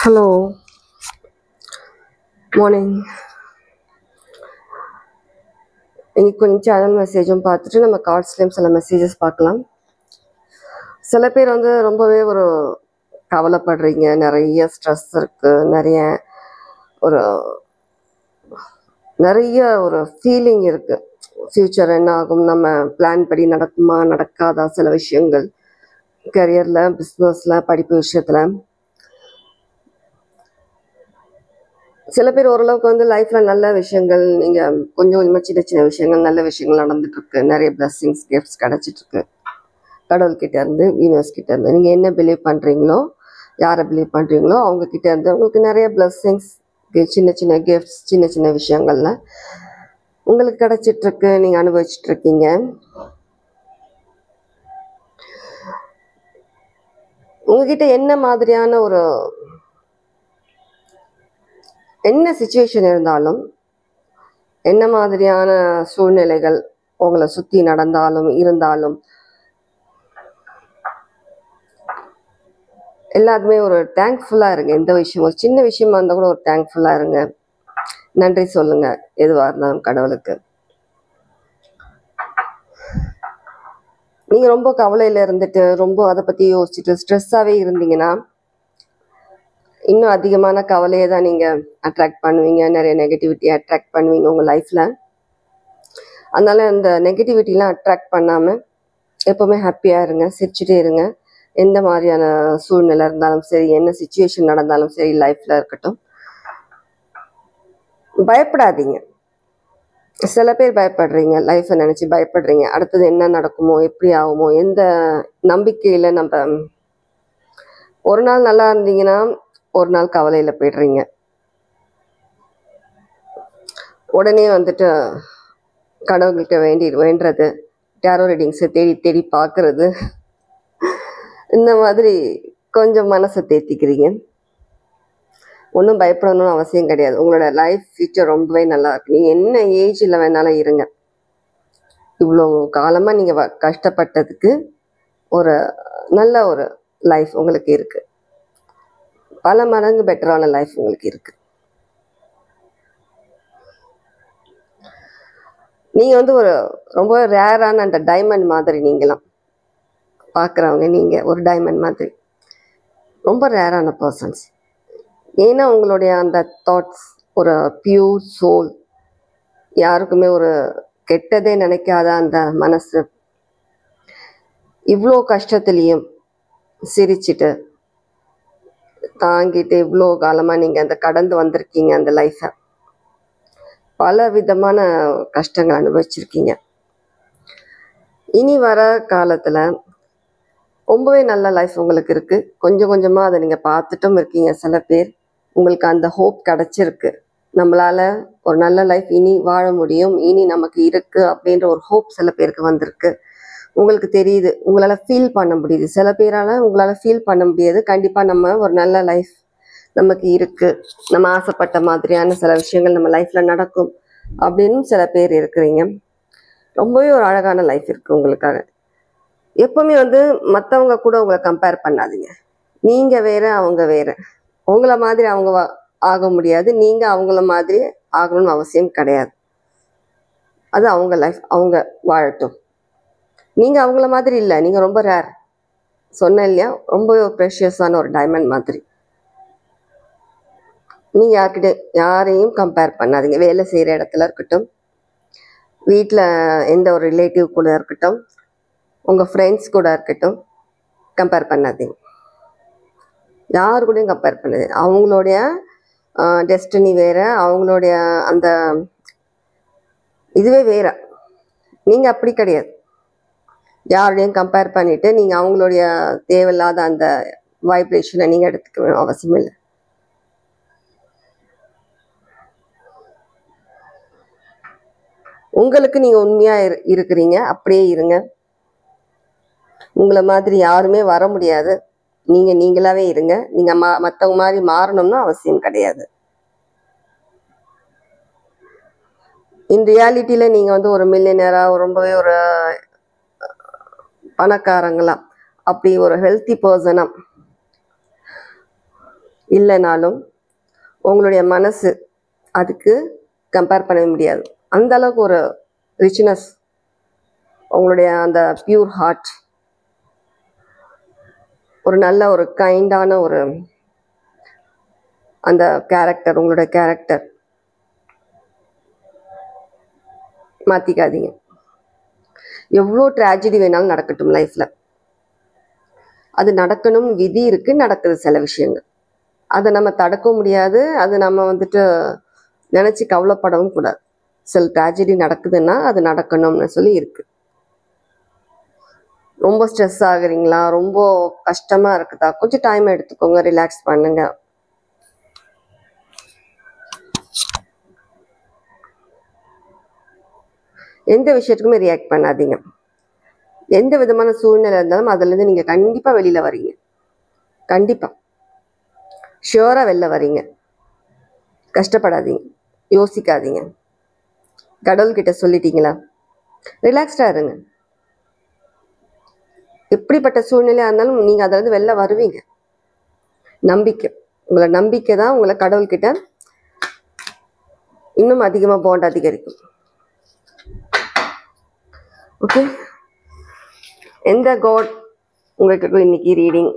Hello, morning. இன்னைக்கு கொஞ்சம் channel மெசேஜும் பார்த்துட்டு நம்ம கார்ட்ஸ்லேயும் சில மெசேஜஸ் பார்க்கலாம். சில பேர் ரொம்பவே ஒரு கவலைப்படுறீங்க, நிறைய ஸ்ட்ரெஸ் இருக்குது, நிறைய ஒரு ஃபீலிங் இருக்குது. ஃப்யூச்சர் என்ன ஆகும், நம்ம பிளான் படி நடக்குமா நடக்காதா, சில விஷயங்கள் கரியரில், பிஸ்னஸில், படிப்பு விஷயத்தில். சில பேர் ஓரளவுக்கு லைஃப்பில் நல்ல விஷயங்கள், நீங்கள் கொஞ்சம் கொஞ்சமாக சின்ன சின்ன விஷயங்கள், நல்ல விஷயங்கள் நடந்துட்டுருக்கு, நிறைய பிளஸ்ஸிங்ஸ், கிஃப்ட்ஸ் கிடச்சிட்ருக்கு கடவுள்கிட்டேருந்து, யூனிவர்ஸ்கிட்டேருந்து. நீங்கள் என்ன பிலீவ் பண்ணுறீங்களோ, யாரை பிலீவ் பண்ணுறீங்களோ அவங்கக்கிட்டேருந்து உங்களுக்கு நிறைய பிளஸ்ஸிங்ஸ், சின்ன சின்ன கிஃப்ட்ஸ், சின்ன சின்ன விஷயங்கள்ல உங்களுக்கு கிடச்சிட்ருக்கு, நீங்கள் அனுபவிச்சிட்ருக்கீங்க. உங்ககிட்ட என்ன மாதிரியான என்ன சிச்சுவேஷன் இருந்தாலும், என்ன மாதிரியான சூழ்நிலைகள் உங்களை சுற்றி நடந்தாலும் இருந்தாலும், எல்லாத்துமே ஒரு தேங்க்ஃபுல்லாக இருங்க. எந்த விஷயம், ஒரு சின்ன விஷயமா இருந்தால் கூட ஒரு தேங்க்ஃபுல்லாக இருங்க. நன்றி சொல்லுங்க எதுவாக இருந்தாலும் கடவுளுக்கு. நீங்கள் ரொம்ப கவலையில் இருந்துட்டு, ரொம்ப அதை பற்றி யோசிச்சுட்டு ஸ்ட்ரெஸ்ஸாகவே இருந்தீங்கன்னா, இன்னும் அதிகமான கவலையை தான் நீங்கள் அட்ராக்ட் பண்ணுவீங்க, நிறைய நெகட்டிவிட்டி அட்ராக்ட் பண்ணுவீங்க உங்கள் லைஃப்பில். அதனால் அந்த நெகட்டிவிட்டிலாம் அட்ராக்ட் பண்ணாமல் எப்போவுமே ஹாப்பியாக இருங்க, சிரிச்சுட்டே இருங்க. எந்த மாதிரியான சூழ்நிலை இருந்தாலும் சரி, என்ன சிச்சுவேஷன் நடந்தாலும் சரி, லைஃப்பில் இருக்கட்டும், பயப்படாதீங்க. சில பேர் பயப்படுறீங்க, லைஃப்பை நினச்சி பயப்படுறீங்க, அடுத்தது என்ன நடக்குமோ, எப்படி ஆகுமோ, எந்த நம்பிக்கையில். நம்ம ஒரு நாள் நல்லா இருந்தீங்கன்னா ஒரு நாள் கவலையில் போய்டுறீங்க. உடனே கடவுள்கிட்ட வேண்டுறது, டேரோ ரீடிங்ஸை தேடி தேடி பார்க்குறது, இந்த மாதிரி கொஞ்சம் மனசை தேத்திக்கிறீங்க. ஒன்றும் பயப்படணும்னு அவசியம் கிடையாது. உங்களோட லைஃப் ஃபியூச்சர் ரொம்பவே நல்லா இருக்கு. நீங்கள் என்ன ஏஜில் வேணாலும் இருங்க. இவ்வளோ காலமாக நீங்கள் கஷ்டப்பட்டதுக்கு ஒரு நல்ல ஒரு லைஃப் உங்களுக்கு இருக்குது. பல மடங்கு பெட்டரான லைஃப் உங்களுக்கு இருக்குது. நீங்கள் ஒரு ரொம்ப ரேரான அந்த டைமண்ட் மாதிரி, நீங்களாம் பார்க்குறவங்க, நீங்கள் ஒரு டைமண்ட் மாதிரி ரொம்ப ரேரான பர்சன்ஸ். ஏன்னா உங்களுடைய அந்த தாட்ஸ் ஒரு பியூர் சோல், யாருக்குமே ஒரு கெட்டதே நினைக்காத அந்த மனசு, இவ்வளோ கஷ்டத்துலேயும் சிரிச்சிட்டு தாங்கிட்டு இவ்வளோ காலமாக நீங்கள் அந்த கடந்து வந்திருக்கீங்க. அந்த லைஃப்பை பல விதமான கஷ்டங்கள் அனுபவிச்சிருக்கீங்க. இனி வர காலத்தில் ரொம்பவே நல்ல லைஃப் உங்களுக்கு இருக்குது. கொஞ்சம் கொஞ்சமாக அதை நீங்கள் பார்த்துட்டும் இருக்கீங்க. சில பேர் உங்களுக்கு அந்த ஹோப் கிடச்சிருக்கு, நம்மளால் ஒரு நல்ல லைஃப் இனி வாழ முடியும், இனி நமக்கு இருக்குது அப்படின்ற ஒரு ஹோப் சில பேருக்கு வந்திருக்கு. உங்களுக்கு தெரியுது, உங்களால் ஃபீல் பண்ண முடியுது. சில பேரால் உங்களால் ஃபீல் பண்ண முடியாது. கண்டிப்பாக நம்ம ஒரு நல்ல லைஃப் நமக்கு இருக்குது, நம்ம ஆசைப்பட்ட மாதிரியான சில விஷயங்கள் நம்ம லைஃப்பில் நடக்கும் அப்படின்னு சில பேர் இருக்கிறீங்க. ரொம்பவே ஒரு அழகான லைஃப் இருக்குது உங்களுக்காக. எப்போவுமே மற்றவங்க கூட உங்களை கம்பேர் பண்ணாதீங்க. நீங்கள் வேறு, அவங்க வேறு. உங்களை மாதிரி அவங்க ஆக முடியாது, நீங்கள் அவங்கள மாதிரி ஆகணும்னு அவசியம் கிடையாது. அது அவங்க லைஃப், அவங்க வாழட்டும். நீங்கள் அவங்கள மாதிரி இல்லை, நீங்கள் ரொம்ப ரேர். சொன்னேன் இல்லையா, ரொம்ப ப்ரெஷியஸான ஒரு டைமண்ட் மாதிரி. நீங்கள் யாரையும் கம்பேர் பண்ணாதீங்க. வேலை செய்கிற இடத்துல இருக்கட்டும், வீட்டில் எந்த ஒரு ரிலேட்டிவ் கூட இருக்கட்டும், உங்கள் ஃப்ரெண்ட்ஸ் கூட இருக்கட்டும், கம்பேர் பண்ணாதீங்க. யாரு கூடயும் கம்பேர் பண்ணாதீங்க. அவங்களுடைய டெஸ்டினி வேறு, அவங்களுடைய அந்த இதுவே வேறு. நீங்கள் அப்படி கிடையாது. யாரோடையும் கம்பேர் பண்ணிவிட்டு நீங்கள் அவங்களுடைய தேவையில்லாத அந்த வைப்ரேஷனை நீங்கள் எடுத்துக்க அவசியம் இல்லை. உங்களுக்கு நீங்கள் உண்மையாக இருக்கிறீங்க, அப்படியே இருங்க. உங்களை மாதிரி யாருமே வர முடியாது. நீங்கள் நீங்களாகவே இருங்க. நீங்கள் மற்றவங்க மாதிரி மாறணும்னு அவசியம் கிடையாது. இன் ரியாலிட்டியில் நீங்கள் ஒரு மில்லியனராக, ரொம்பவே ஒரு பணக்காரங்களா, அப்படி ஒரு ஹெல்த்தி பர்சனாக இல்லைனாலும் உங்களுடைய மனசு அதுக்கு கம்பேர் பண்ண முடியாது. அந்த அளவுக்கு ஒரு ரிச்னஸ், உங்களுடைய அந்த பியூர் ஹார்ட், ஒரு நல்ல ஒரு கைண்டான ஒரு அந்த கேரக்டர், உங்களுடைய கேரக்டர் மாற்றிக்காதீங்க. எவ்வளோ ட்ராஜடி வேணாலும் நடக்கட்டும் லைஃப்பில், அது நடக்கணும், விதி இருக்குது, நடக்குது சில விஷயங்கள். அதை நம்ம தடுக்க முடியாது. அது நம்ம வந்துட்டு நினச்சி கவலைப்படவும் கூடாது. சில ட்ராஜடி நடக்குதுன்னா அது நடக்கணும்னு சொல்லி இருக்குது. ரொம்ப ஸ்ட்ரெஸ் ஆகுறீங்களா, ரொம்ப கஷ்டமாக இருக்குதா, கொஞ்சம் டைம் எடுத்துக்கோங்க, ரிலாக்ஸ் பண்ணுங்க. எந்த விஷயத்துக்குமே ரியாக்ட் பண்ணாதீங்க. எந்த விதமான சூழ்நிலை இருந்தாலும் அதுலேருந்து நீங்கள் கண்டிப்பாக வெளியில் வரீங்க. கண்டிப்பாக ஷியோராக வெளில வரீங்க. கஷ்டப்படாதீங்க, யோசிக்காதீங்க. கடவுள்கிட்ட சொல்லிட்டீங்களா, ரிலாக்ஸ்டாக இருங்க. எப்படிப்பட்ட சூழ்நிலையாக இருந்தாலும் நீங்கள் அதிலேருந்து வெளில வருவீங்க. நம்பிக்கை, உங்களை நம்பிக்கை தான் உங்களை கடவுள்கிட்ட இன்னும் அதிகமாக பாண்ட் அதிகரிக்கும். ஓகே, எந்த காட் உங்களுக்கு இன்னைக்கு ரீடிங்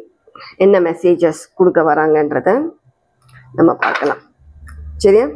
என்ன மெசேஜஸ் கொடுக்க வராங்கன்றத நம்ம பார்க்கலாம். சரியா?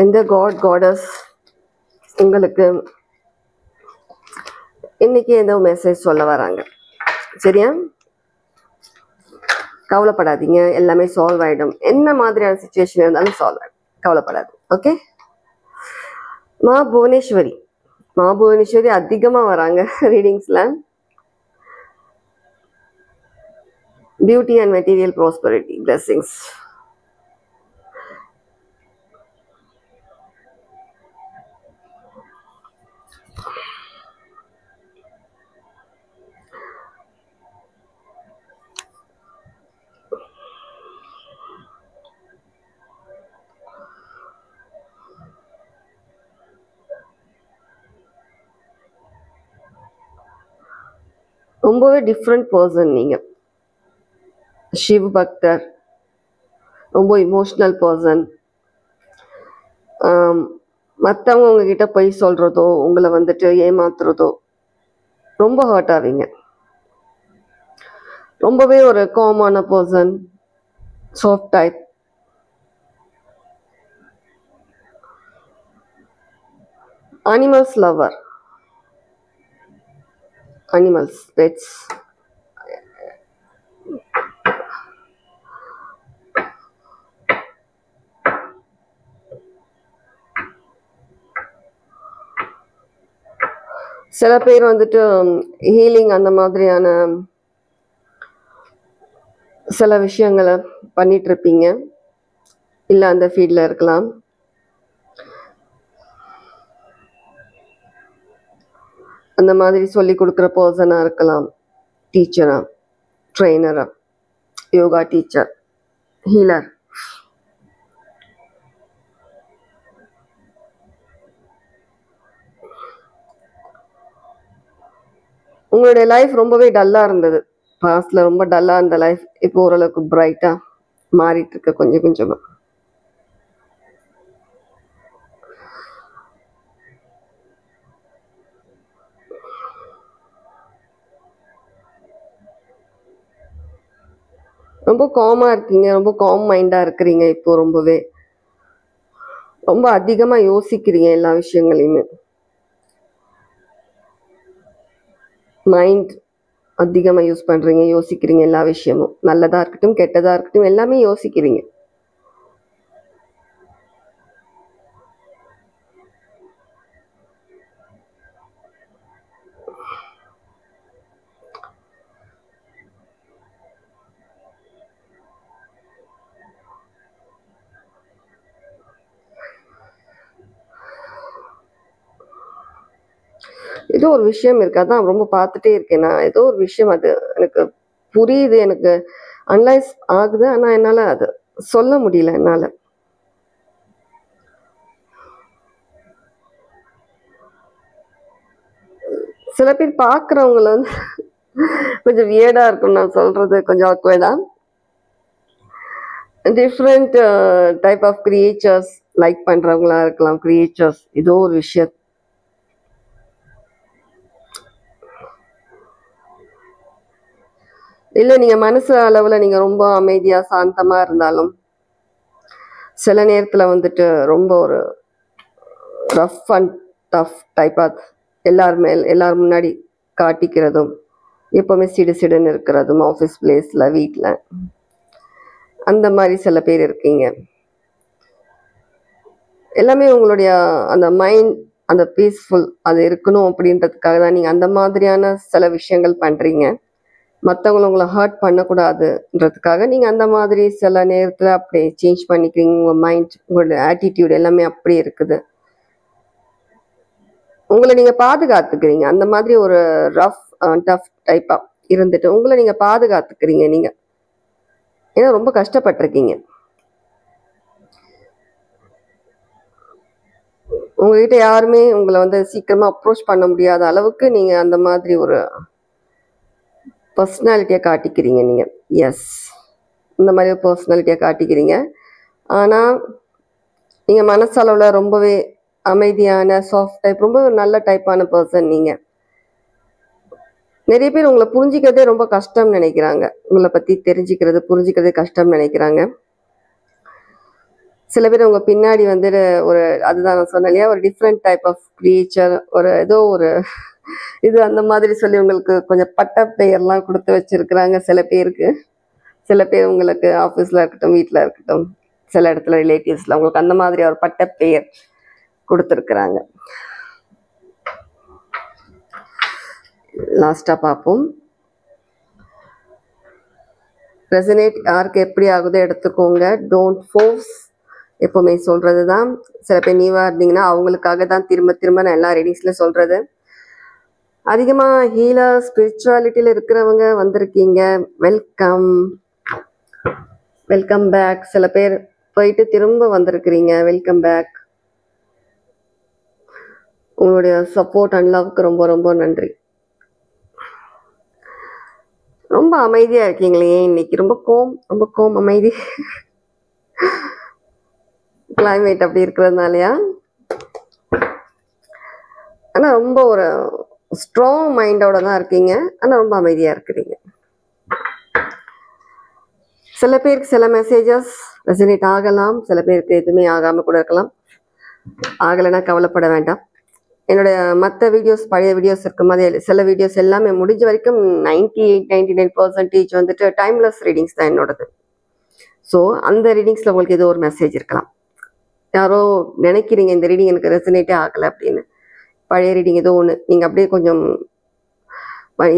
எந்த காட் காடஸ் உங்களுக்கு இன்னைக்கு ஏதோ மெசேஜ் சொல்ல வராங்க. சரியா? கவலைப்படாதீங்க, எல்லாமே சால்வ் ஆகிடும். என்ன மாதிரியான சுச்சுவேஷன் இருந்தாலும் சால்வ் ஆகிடும், கவலைப்படாது. ஓகே, மா புவனேஸ்வரி அதிகமாக வராங்க ரீடிங்ஸில். Beauty and material prosperity blessings. ரொம்பவே டிஃப்ரெண்ட் பர்சன் நீங்கள். சிவ பக்தர், ரொம்ப இமோஷ்னல் பர்சன். மற்றவங்க உங்ககிட்ட பொய் சொல்கிறதோ, உங்களை வந்துட்டு ஏமாத்துறதோ ரொம்ப ஹர்ட் ஆவீங்க. ரொம்பவே ஒரு காமான person, soft type. Animals lover, animals, pets. சில பேர் வந்துட்டு ஹீலிங் அந்த மாதிரியான சில விஷயங்களை பண்ணிட்டு இருப்பீங்க, இல்லை அந்த ஃபீல்டில் இருக்கலாம். அந்த மாதிரி சொல்லி கொடுக்குற பர்சனாக இருக்கலாம், டீச்சரா, ட்ரெயினரா, யோகா டீச்சர், ஹீலர். உங்களுடைய லைஃப் ரொம்பவே டல்லாக இருந்தது, பாஸ்டில் ரொம்ப டல்லாக இருந்த லைஃப் இப்போ ஓரளவுக்கு பிரைட்டாக மாறிட்டு இருக்கு கொஞ்சம் கொஞ்சமாக. ரொம்ப காமாக இருக்கீங்க, ரொம்ப காம் மைண்டாக இருக்கிறீங்க. இப்போ ரொம்ப அதிகமாக யோசிக்கிறீங்க எல்லா விஷயங்களையுமே. மைண்ட் அதிகமாக யூஸ் பண்ணுறீங்க, யோசிக்கிறீங்க. எல்லா விஷயமும் நல்லதாக இருக்கட்டும் கெட்டதாக இருக்கட்டும் எல்லாமே யோசிக்கிறீங்க. ஏதோ ஒரு விஷயம் இருக்கு, அதான் ரொம்ப பார்த்துட்டே இருக்கேன் நான். ஏதோ ஒரு விஷயம் அது எனக்கு புரியுது, எனக்கு அனலைஸ் ஆகுது, ஆனால் என்னால் அது சொல்ல முடியல என்னால். சில பேர் பார்க்குறவங்கள வந்து கொஞ்சம் வியர்டாக இருக்கும் நான் சொல்கிறது, கொஞ்சம் ஆக்வர்டாக. Different type of creatures like பண்ணுறவங்களா இருக்கலாம். கிரியேச்சர்ஸ் ஏதோ ஒரு விஷயம் இல்லை, நீங்கள் மனசு அளவில் நீங்கள் ரொம்ப அமைதியாக சாந்தமாக இருந்தாலும் சில நேரத்தில் வந்துட்டு ரொம்ப ஒரு ரஃப் அண்ட் டஃப் டைப்பாக எல்லார் முன்னாடி காட்டிக்கிறதும், எப்போவுமே சிடுன்னு இருக்கிறதும், ஆஃபீஸ் பிளேஸில், வீட்டில், அந்த மாதிரி சில பேர் இருக்கீங்க. எல்லாமே உங்களுடைய அந்த மைண்ட் அந்த பீஸ்ஃபுல் அது இருக்கணும் அப்படின்றதுக்காக தான் நீங்கள் அந்த மாதிரியான சில விஷயங்கள் பண்ணுறீங்க. மற்றவங்களை உங்களை ஹர்ட் பண்ணக்கூடாதுன்றதுக்காக நீங்கள் அந்த மாதிரி சில நேரத்தில் அப்படியே சேஞ்ச் பண்ணிக்கிறீங்க. உங்கள் மைண்ட், உங்களோட ஆட்டிடியூட் எல்லாமே அப்படியே இருக்குது. உங்களை நீங்கள் பாதுகாத்துக்கிறீங்க. அந்த மாதிரி ஒரு ரஃப் டஃப் டைப்பாக இருந்துட்டு உங்களை நீங்கள் பாதுகாத்துக்கிறீங்க. நீங்கள் ஏன்னா ரொம்ப கஷ்டப்பட்டிருக்கீங்க. உங்ககிட்ட யாருமே உங்களை வந்து சீக்கிரமாக அப்ரோச் பண்ண முடியாத அளவுக்கு நீங்கள் அந்த மாதிரி ஒரு பர்சனாலிட்டியை காட்டிக்கிறீங்க. நீங்கள் எஸ், இந்த மாதிரி ஒரு பர்சனாலிட்டியை காட்டிக்கிறீங்க. ஆனால் நீங்கள் மனசளவில் ரொம்பவே அமைதியான சாஃப்ட் டைப், ரொம்ப நல்ல டைப்பான பர்சன். நீங்கள் நிறைய பேர் உங்களை புரிஞ்சிக்கிறதே ரொம்ப கஷ்டம்னு நினைக்கிறாங்க. உங்களை பற்றி புரிஞ்சிக்கிறதே கஷ்டம்னு நினைக்கிறாங்க. சில பேர் உங்கள் பின்னாடி வந்துட்டு ஒரு, அதுதான் நான் சொன்னேன் இல்லையா, ஒரு டிஃப்ரெண்ட் டைப் ஆஃப் கிரியேச்சர், ஒரு ஏதோ ஒரு இது அந்த மாதிரி சொல்லி உங்களுக்கு கொஞ்சம் பட்ட பெயர்லாம் கொடுத்து வச்சுருக்குறாங்க சில பேருக்கு. சில பேர் உங்களுக்கு ஆஃபீஸில் இருக்கட்டும், வீட்டில் இருக்கட்டும், சில இடத்துல ரிலேட்டிவ்ஸில் உங்களுக்கு அந்த மாதிரி ஒரு பட்ட பெயர் கொடுத்துருக்குறாங்க. லாஸ்ட்டாக பார்ப்போம். ரெசனேட் யாருக்கு எப்படி ஆகுதோ எடுத்துக்கோங்க. Don't force. எப்போவுமே சொல்கிறது தான். சில பேர் நியூவாக இருந்தீங்கன்னா அவங்களுக்காக தான் திரும்ப திரும்ப நான் எல்லா ரீடிங்ஸில் சொல்கிறது. அதிகமாக ஹீலர் ஸ்பிரிச்சுவாலிட்டியில் இருக்கிறவங்க வந்திருக்கீங்க, வெல்கம், வெல்கம் பேக். சில பேர் போயிட்டு திரும்ப வந்திருக்கிறீங்க, வெல்கம் பேக். உங்களுடைய சப்போர்ட் அண்ட் லவ்க்கு ரொம்ப ரொம்ப நன்றி. ரொம்ப அமைதியாக இருக்கீங்களே இன்னைக்கு, ரொம்ப கோம் அமைதி. கிளைமேட் அப்படி இருக்கிறதுனாலயா? ஆனால் ரொம்ப ஒரு ஸ்ட்ராங் மைண்டோட தான் இருக்கீங்க, ஆனால் ரொம்ப அமைதியாக இருக்கிறீங்க. சில பேருக்கு சில மெசேஜஸ் ரெசனேட் ஆகலாம், சில பேருக்கு எதுவுமே ஆகாமல் கூட இருக்கலாம். ஆகலைன்னா கவலைப்பட வேண்டாம். என்னோடய மற்ற வீடியோஸ், பழைய வீடியோஸ் இருக்கும் போது சில வீடியோஸ் எல்லாமே முடிஞ்ச வரைக்கும் 98-99% வந்துட்டு டைம்லெஸ் ரீடிங்ஸ் தான் என்னோடது. ஸோ அந்த ரீடிங்ஸில் உங்களுக்கு ஏதோ ஒரு மெசேஜ் இருக்கலாம். யாரோ நினைக்கிறீங்க இந்த ரீடிங் எனக்கு ரெசனேட்டே ஆகலை அப்படின்னு, பழைய ரீடிங் ஏதோ ஒன்று நீங்கள் அப்படியே கொஞ்சம்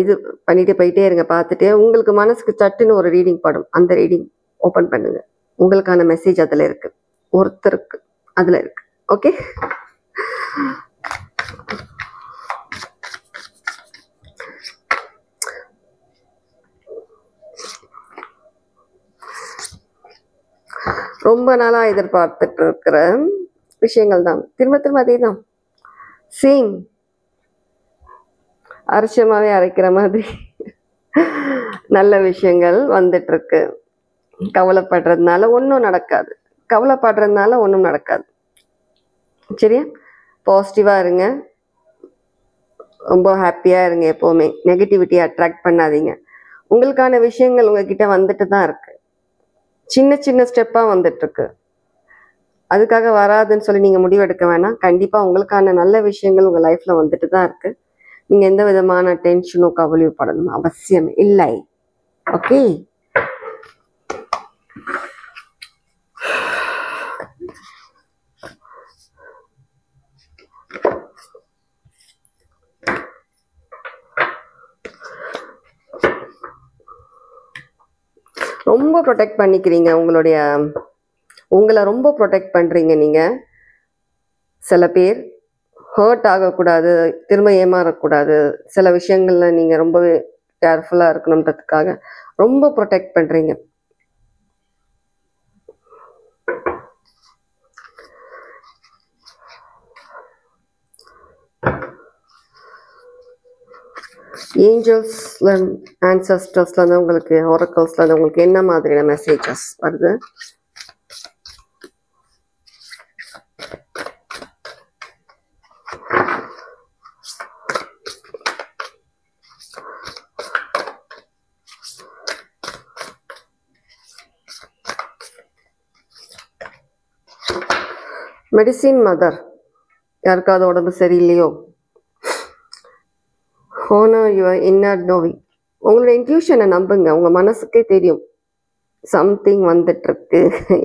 இது பண்ணிட்டு போயிட்டே இருங்க. பார்த்துட்டு உங்களுக்கு மனசுக்கு சட்டுன்னு ஒரு ரீடிங் படும், அந்த ரீடிங் ஓப்பன் பண்ணுங்க. உங்களுக்கான மெசேஜ் அதில் இருக்குது, ஒருத்தருக்கு அதில் இருக்குது. ஓகே, ரொம்ப நாளாக எதிர்பார்த்துட்டு இருக்கிற விஷயங்கள் தான், திரும்ப அதே தான், சேம் அரைச்சமாகவே அரைக்கிற மாதிரி நல்ல விஷயங்கள் வந்துட்டுருக்கு. கவலைப்படுறதுனால ஒன்றும் நடக்காது, கவலைப்படுறதுனால ஒன்றும் நடக்காது. சரியா? பாசிட்டிவாக இருங்க, ரொம்ப ஹாப்பியாக இருங்க. எப்போவுமே நெகட்டிவிட்டியை அட்ராக்ட் பண்ணாதீங்க. உங்களுக்கான விஷயங்கள் உங்ககிட்ட வந்துட்டு தான் இருக்கு, சின்ன ஸ்டெப்பாக வந்துட்டுருக்கு. அதுக்காக வராதுன்னு சொல்லி நீங்கள் முடிவெடுக்க வேணாம். கண்டிப்பாக உங்களுக்கான நல்ல விஷயங்கள் உங்கள் லைஃப்பில் வந்துட்டு தான் இருக்குது. நீங்கள் எந்த விதமான டென்ஷனோ கவலைப்படணும் அவசியம் இல்லை. ஓகே, ரொம்ப ப்ரொடெக்ட் பண்ணிக்கிறீங்க. உங்களை ரொம்ப ப்ரொடெக்ட் பண்ணுறீங்க நீங்கள். சில பேர் ஹர்ட் ஆகக்கூடாது, திரும்ப ஏமாறக்கூடாது, சில விஷயங்கள்ல நீங்கள் ரொம்பவே கேர்ஃபுல்லாக இருக்கணுன்றதுக்காக ரொம்ப ப்ரொடெக்ட் பண்ணுறீங்க. ஏஞ்சல்ஸ்ல ஆன்சஸ்டர்ஸ்லேருந்து உங்களுக்கு, ஒரக்கல்ஸ்லேருந்து உங்களுக்கு என்ன மாதிரியான மெசேஜஸ் வருது? மெடிசின் மதர், யாருக்காவது உடம்பு சரியில்லையோ? Honour your inner knowing. உங்களோட இன்ட்யூஷனை நம்புங்க. உங்கள் மனசுக்கே தெரியும் சம்திங் வந்துட்டுருக்கு,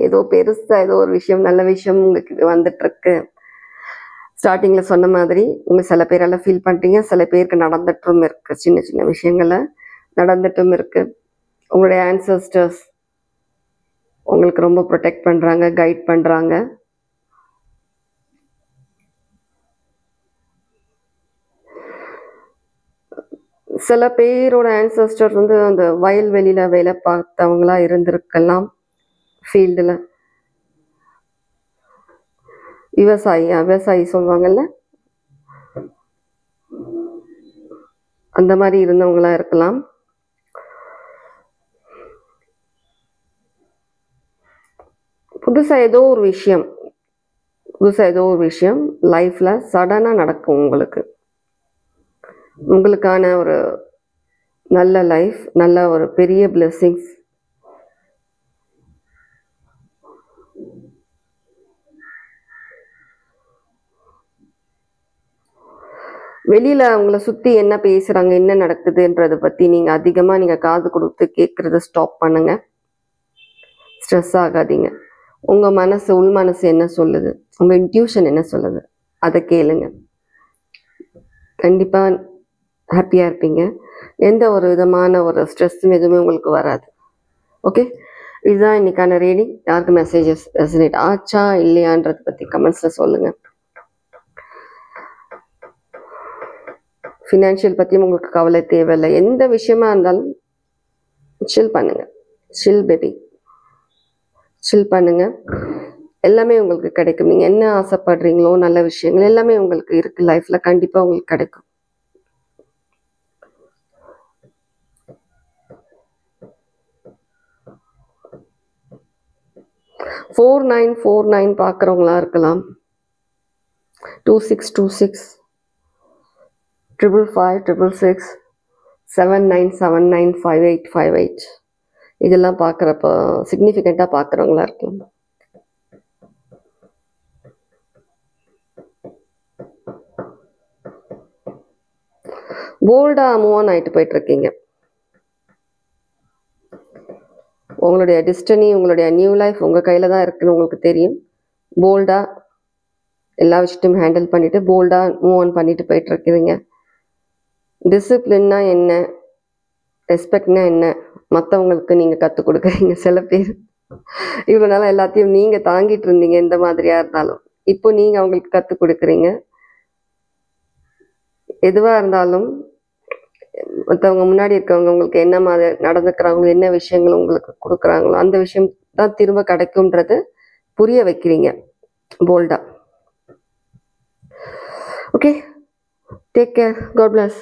ஏதோ பெருசாக ஏதோ ஒரு விஷயம், நல்ல விஷயம் உங்களுக்கு வந்துட்டுருக்கு. ஸ்டார்டிங்கில் சொன்ன மாதிரி உங்கள் சில பேரெல்லாம் ஃபீல் பண்ணுறீங்க, சில பேருக்கு நடந்துட்டும் இருக்குது, சின்ன சின்ன விஷயங்களை நடந்துட்டும் இருக்குது. உங்களுடைய ஆன்சஸ்டர்ஸ் உங்களுக்கு ரொம்ப ப்ரொடெக்ட் பண்ணுறாங்க, கைட் பண்ணுறாங்க. சில பேரோட ஆன்சஸ்டர் வந்து அந்த வயல்வெளியில் வேலை பார்த்தவங்களா இருந்திருக்கலாம், ஃபீல்டில் விவசாயி சொல்லுவாங்கல்ல, அந்த மாதிரி இருந்தவங்களா இருக்கலாம். புதுசாக ஏதோ ஒரு விஷயம் லைஃப்பில் சடனாக நடக்கும். உங்களுக்கான ஒரு நல்ல லைஃப், நல்ல ஒரு பெரிய பிளெஸிங்ஸ். வெளியில் உங்களை சுற்றி என்ன பேசுகிறாங்க, என்ன நடக்குதுன்றதை பற்றி நீங்கள் அதிகமாக காது கொடுத்து கேட்குறத ஸ்டாப் பண்ணுங்கள். ஸ்ட்ரெஸ் ஆகாதீங்க. உங்கள் உள் மனசு என்ன சொல்லுது, உங்கள் இன்ட்யூஷன் என்ன சொல்லுது, அதை கேளுங்க. கண்டிப்பாக ஹாப்பியாக இருப்பீங்க. எந்த ஒரு விதமான ஒரு ஸ்ட்ரெஸ்ஸும் எதுவுமே உங்களுக்கு வராது. ஓகே, இதுதான் இன்னைக்கான ரீடிங். யாருக்கு மெசேஜஸ் ரெசனேட் ஆச்சா இல்லையான்றதை பற்றி கமெண்ட்ஸில் சொல்லுங்கள். ஃபினான்ஷியல் பற்றியும் உங்களுக்கு கவலை தேவையில்லை. எந்த விஷயமா இருந்தாலும் சில் பண்ணுங்கள். சில் பேபி, சில் பண்ணுங்கள். எல்லாமே உங்களுக்கு கிடைக்கும். நீங்கள் என்ன ஆசைப்படுறீங்களோ நல்ல விஷயங்கள் எல்லாமே உங்களுக்கு இருக்குது லைஃப்பில், கண்டிப்பாக உங்களுக்கு கிடைக்கும். ஃபோர் நைன் பார்க்குறவங்களா இருக்கலாம். 2626 555 7979 5858 இதெல்லாம் பார்க்குறப்ப சிக்னிஃபிகண்ட்டாக பார்க்குறவங்களா இருக்கலாம். போல்டாக மூவ் ஆன் ஆகிட்டு போயிட்டுருக்கீங்க. உங்களுடைய டெஸ்டினி, உங்களுடைய நியூ லைஃப் உங்கள் கையில் தான் இருக்குன்னு உங்களுக்கு தெரியும். போல்டாக எல்லா விஷயத்தையும் ஹேண்டில் பண்ணிவிட்டு போல்டாக மூவ் ஆன் பண்ணிட்டு போயிட்டுருக்கிறீங்க. டிசிப்ளின்னா என்ன, ரெஸ்பெக்ட்னா என்ன, மற்றவங்களுக்கு நீங்கள் கற்றுக் கொடுக்குறீங்க. சில பேர் இவ்வளோ நாள் எல்லாத்தையும் நீங்கள் தாங்கிட்டு இருந்தீங்க, எந்த மாதிரியாக இருந்தாலும். இப்போ நீங்கள் அவங்களுக்கு கற்றுக் கொடுக்குறீங்க. எதுவாக இருந்தாலும் மற்றவங்க முன்னாடி இருக்கவங்க உங்களுக்கு என்ன மாதிரி நடந்துக்கிறாங்களோ, என்ன விஷயங்கள் உங்களுக்கு கொடுக்குறாங்களோ அந்த விஷயம் தான் திரும்ப கிடைக்கும்ன்றது புரிய வைக்கிறீங்க போல்டா. Okay, take care, God plus.